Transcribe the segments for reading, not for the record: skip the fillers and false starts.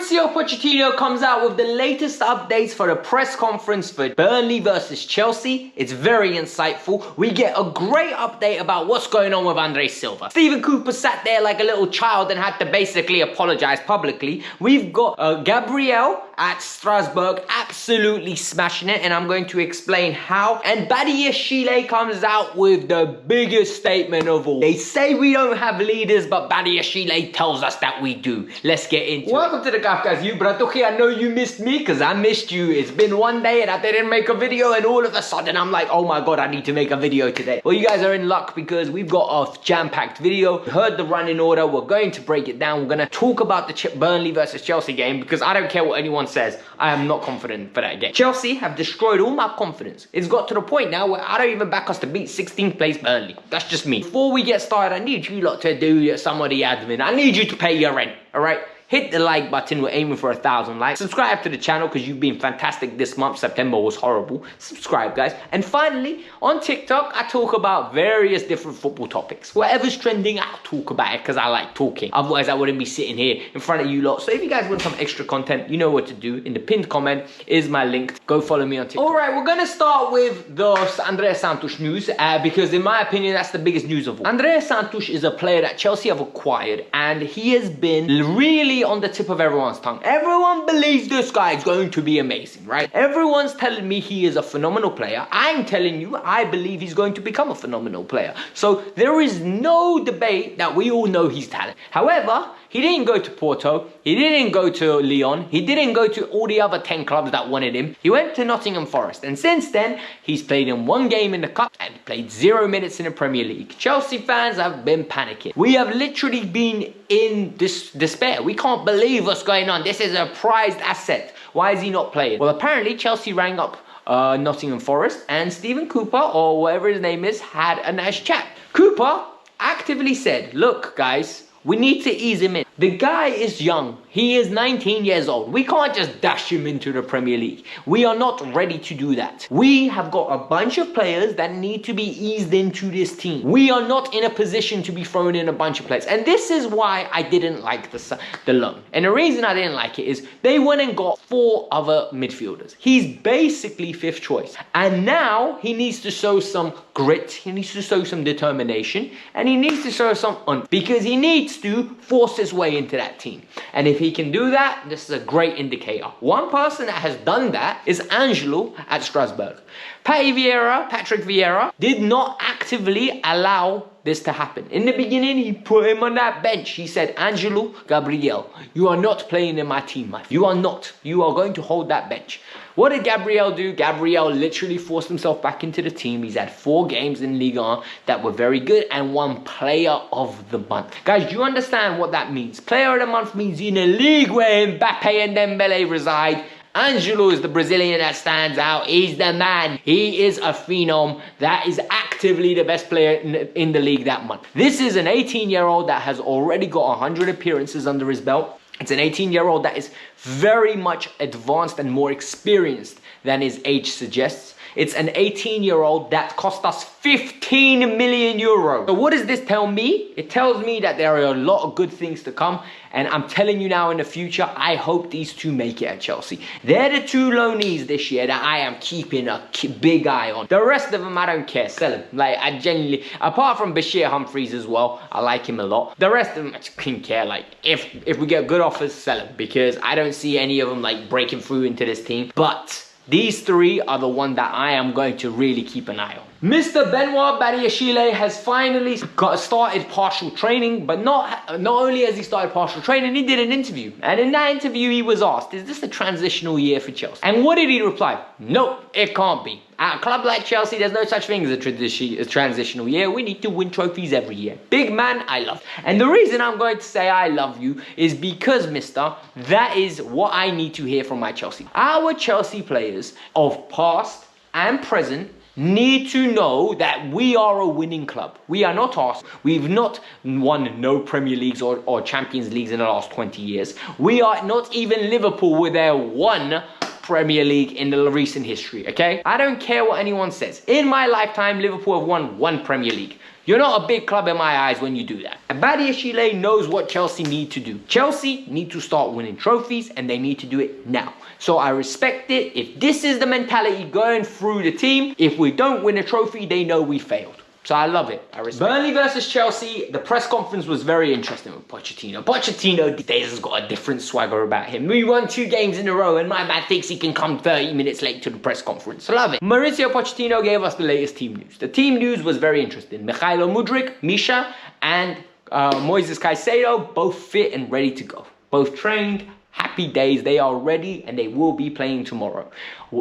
Mauricio Pochettino comes out with the latest updates for the press conference for Burnley versus Chelsea. It's very insightful. We get a great update about what's going on with Andre Silva. Stephen Cooper sat there like a little child and had to basically apologize publicly. We've got Gabriel at Strasbourg absolutely smashing it, and I'm going to explain how. And Badiashile comes out with the biggest statement of all. They say we don't have leaders, but Badiashile tells us that we do. Let's get into it. Welcome to the Kavkas View, Bratoki. I know you missed me because I missed you. It's been one day and I didn't make a video, and all of a sudden I'm like, oh my god, I need to make a video today. Well, you guys are in luck because we've got a jam-packed video. We heard the running order. We're going to break it down. We're going to talk about the Burnley versus Chelsea game because I don't care what anyone says. I am not confident for that game. Chelsea have destroyed all my confidence. It's got to the point now where I don't even back us to beat 16th place Burnley. That's just me. Before we get started, I need you lot to do some of the admin. I need you to pay your rent, all right? Hit the like button. We're aiming for 1,000 likes. Subscribe to the channel because you've been fantastic this month. September was horrible. Subscribe, guys. And finally, on TikTok, I talk about various different football topics. Whatever's trending, I'll talk about it because I like talking. Otherwise, I wouldn't be sitting here in front of you lot. So if you guys want some extra content, you know what to do. In the pinned comment is my link. Go follow me on TikTok. All right, we're going to start with the Andrea Santos news because in my opinion, that's the biggest news of all. Andrea Santos is a player that Chelsea have acquired, and he has been really on the tip of everyone's tongue. Everyone believes this guy is going to be amazing, right? Everyone's telling me he is a phenomenal player. I'm telling you, I believe he's going to become a phenomenal player. So there is no debate that we all know he's talented. However, he didn't go to Porto. He didn't go to Lyon. He didn't go to all the other 10 clubs that wanted him. He went to Nottingham Forest. And since then, he's played in one game in the Cup and played 0 minutes in the Premier League. Chelsea fans have been panicking. We have literally been in this despair. We can't believe what's going on. This is a prized asset. Why is he not playing? Well, apparently Chelsea rang up Nottingham Forest, and Stephen Cooper, or whatever his name is, had a nice chat. Cooper actively said, look guys, we need to ease him in. The guy is young. He is 19 years old. We can't just dash him into the Premier League. We are not ready to do that. We have got a bunch of players that need to be eased into this team. We are not in a position to be throwing in a bunch of players. And this is why I didn't like the loan. And the reason I didn't like it is they went and got 4 other midfielders. He's basically 5th choice. And now he needs to show some grit. He needs to show some determination. And he needs to show some because he needs to force his way into that team. And if he can do that, this is a great indicator. One person that has done that is Angelo at Strasbourg. Patrick Vieira did not actively allow this to happen. In the beginning, he put him on that bench. He said, Angelo Gabriel, you are not playing in my team, man. You are not. You are going to hold that bench. What did Gabriel do? Gabriel literally forced himself back into the team. He's had 4 games in Ligue 1 that were very good and 1 player of the month. Guys, do you understand what that means? Player of the month means in a league where Mbappe and Dembele reside, Angelo is the Brazilian that stands out. He's the man. He is a phenom that is actively the best player in the league that month. This is an 18-year-old that has already got 100 appearances under his belt. It's an 18-year-old that is very much advanced and more experienced than his age suggests. It's an 18-year-old that cost us 15 million euros. So what does this tell me? It tells me that there are a lot of good things to come. And I'm telling you now, in the future, I hope these 2 make it at Chelsea. They're the 2 loanees this year that I am keeping a big eye on. The rest of them, I don't care. Sell them. Like, I genuinely, apart from Bashir Humphreys as well, I like him a lot. The rest of them, I just couldn't care. Like, if we get good offers, sell them. Because I don't see any of them, like, breaking through into this team. But these 3 are the ones that I am going to really keep an eye on. Mr. Benoit Badiashile has finally started partial training, but not only has he started partial training, he did an interview. And in that interview, he was asked, is this a transitional year for Chelsea? And what did he reply? Nope, it can't be. At a club like Chelsea, there's no such thing as a transitional year. We need to win trophies every year. Big man, I love you. And the reason I'm going to say I love you is because, mister, that is what I need to hear from my Chelsea. Our Chelsea players of past and present need to know that we are a winning club. We are not Arsenal. We've not won no Premier Leagues or Champions Leagues in the last 20 years. We are not even Liverpool with their 1 Premier League in the recent history, okay? I don't care what anyone says. In my lifetime, Liverpool have won 1 Premier League. You're not a big club in my eyes when you do that. And Badiashile knows what Chelsea need to do. Chelsea need to start winning trophies, and they need to do it now. So I respect it. If this is the mentality going through the team, if we don't win a trophy, they know we failed. So I love it. I respect it. Burnley versus Chelsea, the press conference was very interesting with Pochettino. Pochettino has got a different swagger about him. We won 2 games in a row, and my man thinks he can come 30 minutes late to the press conference. I love it. Mauricio Pochettino gave us the latest team news. The team news was very interesting. Angelo Mudryk, Misha, and Moises Caicedo, both fit and ready to go. Both trained. Happy days, they are ready and they will be playing tomorrow.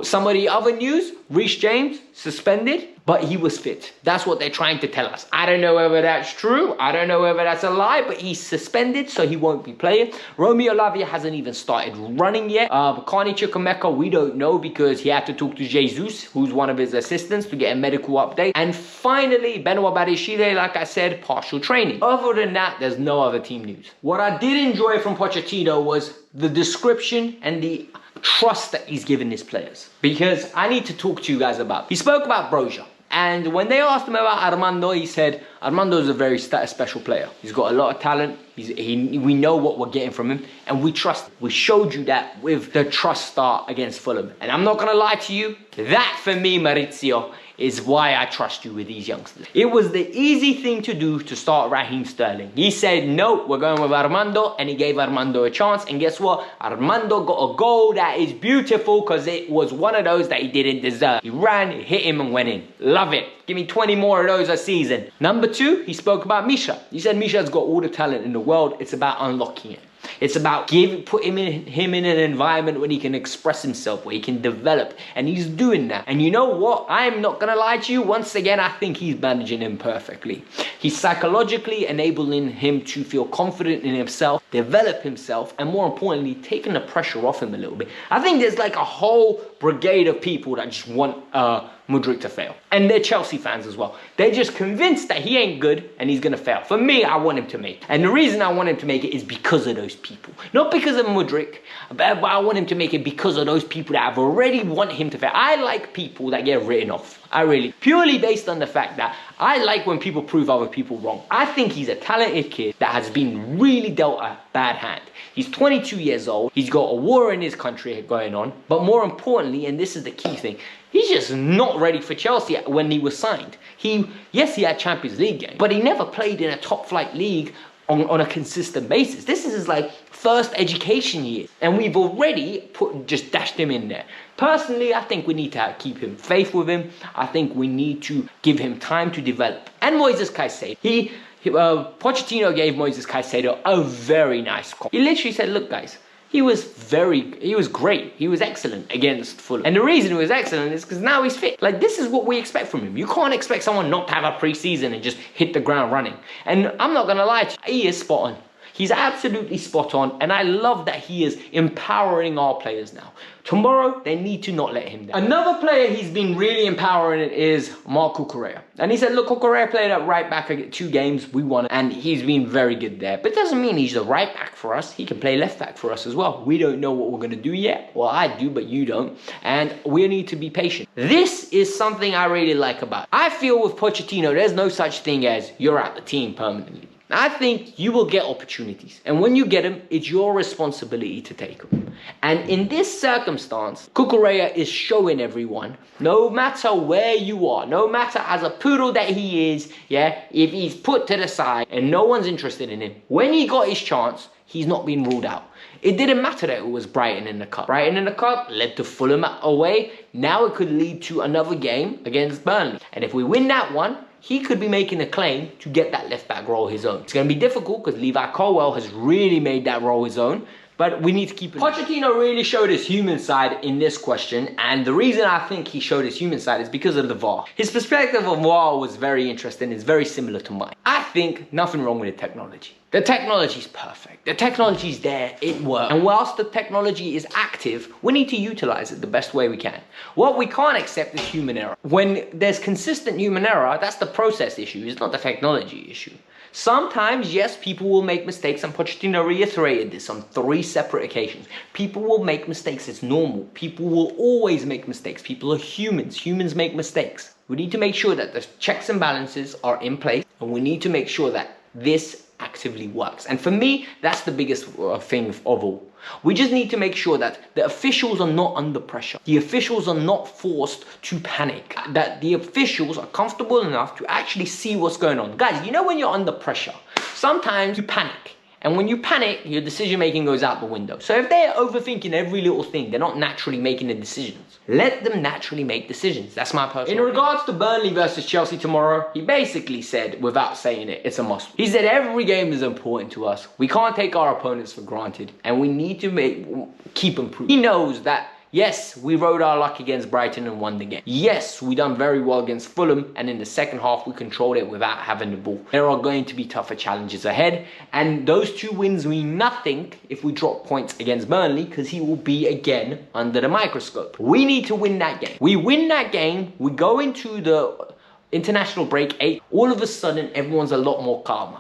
Some of the other news, Reece James suspended, but he was fit. That's what they're trying to tell us. I don't know whether that's true. I don't know whether that's a lie, but he's suspended, so he won't be playing. Romeo Lavia hasn't even started running yet. Carney Chukwuemeka, we don't know because he had to talk to Jesus, who's one of his assistants, to get a medical update. And finally, Benoit Badiashile, like I said, partial training. Other than that, there's no other team news. What I did enjoy from Pochettino was the description and the trust that he's given his players, because I need to talk to you guys about. He spoke about Broja, and when they asked him about Armando, he said Armando is a very special player. He's got a lot of talent. We know what we're getting from him, and we trust him. We showed you that with the trust start against Fulham, and I'm not gonna lie to you, that for me, Maurizio, is why I trust you with these youngsters. It was the easy thing to do to start Raheem Sterling. He said, no, we're going with Armando, and he gave Armando a chance. And guess what? Armando got a goal that is beautiful because it was one of those that he didn't deserve. He ran, hit him, and went in. Love it. Give me 20 more of those a season. Number 2, he spoke about Misha. He said Misha's got all the talent in the world. It's about unlocking it. It's about putting him in an environment where he can express himself, where he can develop, and he's doing that. And you know what? I'm not gonna lie to you. Once again, I think he's managing him perfectly. He's psychologically enabling him to feel confident in himself, develop himself, and more importantly, taking the pressure off him a little bit. I think there's like a whole brigade of people that just want Mudryk to fail. And they're Chelsea fans as well. They're just convinced that he ain't good and he's going to fail. For me, I want him to make it. And the reason I want him to make it is because of those people. Not because of Mudryk, but I want him to make it because of those people that have already want him to fail. I like people that get written off. I really, purely based on the fact that I like when people prove other people wrong. I think he's a talented kid that has been really dealt a bad hand. He's 22 years old. He's got a war in his country going on. But more importantly, and this is the key thing, he's just not ready for Chelsea when he was signed. Yes, he had Champions League games, but he never played in a top flight league on a consistent basis. This is his like first education year, and we've already just dashed him in there. Personally, I think we need to keep him faith with him. I think we need to give him time to develop. And Moises Caicedo, Pochettino gave Moises Caicedo a very nice call. He literally said, look guys, he was great. He was excellent against Fulham. And the reason he was excellent is because now he's fit. Like, this is what we expect from him. You can't expect someone not to have a pre-season and just hit the ground running. And I'm not going to lie to you, he is spot on. He's absolutely spot on, and I love that he is empowering our players now. Tomorrow, they need to not let him down. Another player he's been really empowering is Marc Cucurella. And he said, look, Cucurella played at right back 2 games, we won, and he's been very good there. But it doesn't mean he's the right back for us. He can play left back for us as well. We don't know what we're going to do yet. Well, I do, but you don't. And we need to be patient. This is something I really like about it. I feel with Pochettino, there's no such thing as you're out the team permanently. I think you will get opportunities. And when you get them, it's your responsibility to take them. And in this circumstance, Cucurella is showing everyone, no matter where you are, no matter as a poodle that he is, yeah, if he's put to the side and no one's interested in him, when he got his chance, he's not been ruled out. It didn't matter that it was Brighton in the Cup. Brighton in the Cup led to Fulham away. Now it could lead to another game against Burnley. And if we win that one, he could be making a claim to get that left-back role his own. It's going to be difficult because Levi Colwill has really made that role his own, but we need to keep it. Pochettino really showed his human side in this question, and the reason I think he showed his human side is because of the VAR. His perspective of VAR was very interesting. It's very similar to mine. I think nothing wrong with the technology. The technology is perfect. The technology is there. It works. And whilst the technology is active, we need to utilize it the best way we can. What we can't accept is human error. When there's consistent human error, that's the process issue. It's not the technology issue. Sometimes, yes, people will make mistakes, and Pochettino reiterated this on 3 separate occasions. People will make mistakes, it's normal. People will always make mistakes. People are humans. Humans make mistakes. We need to make sure that the checks and balances are in place, and we need to make sure that this actively works. And for me, that's the biggest thing of all. We just need to make sure that the officials are not under pressure. The officials are not forced to panic. That the officials are comfortable enough to actually see what's going on. Guys, you know when you're under pressure, sometimes you panic. And when you panic, your decision making goes out the window. So if they're overthinking every little thing, they're not naturally making the decisions. Let them naturally make decisions. That's my personal opinion. In regards to Burnley versus Chelsea tomorrow, he basically said, without saying it, it's a must. He said every game is important to us. We can't take our opponents for granted, and we need to keep improving. He knows that, yes, we rode our luck against Brighton and won the game. Yes, we done very well against Fulham, and in the second half, we controlled it without having the ball. There are going to be tougher challenges ahead, and those 2 wins mean nothing if we drop points against Burnley, because he will be again under the microscope. We need to win that game. We win that game, we go into the international break 8, all of a sudden everyone's a lot more calmer.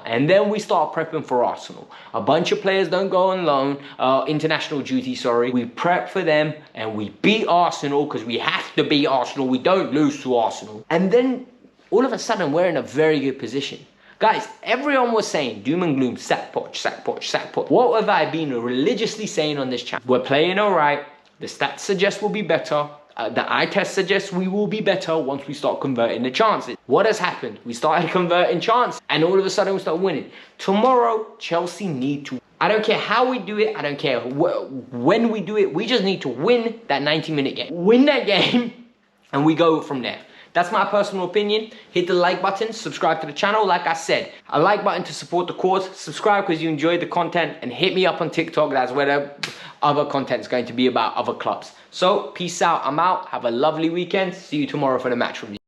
And then we start prepping for Arsenal. A bunch of players don't go on loan, international duty, sorry. We prep for them and we beat Arsenal because we have to beat Arsenal. We don't lose to Arsenal. And then all of a sudden we're in a very good position. Guys, everyone was saying doom and gloom, sack Poch, sack Poch, sack Poch. What have I been religiously saying on this channel? We're playing all right. The stats suggest we'll be better. The eye test suggests we will be better once we start converting the chances. What has happened? We started converting chances, and all of a sudden we start winning. Tomorrow, Chelsea need to. I don't care how we do it. I don't care when we do it. We just need to win that 90-minute game. Win that game, and we go from there. That's my personal opinion. Hit the like button, subscribe to the channel. Like I said, a like button to support the cause. Subscribe because you enjoyed the content, and hit me up on TikTok. That's where the other content is going to be about other clubs. So, peace out. I'm out. Have a lovely weekend. See you tomorrow for the match review.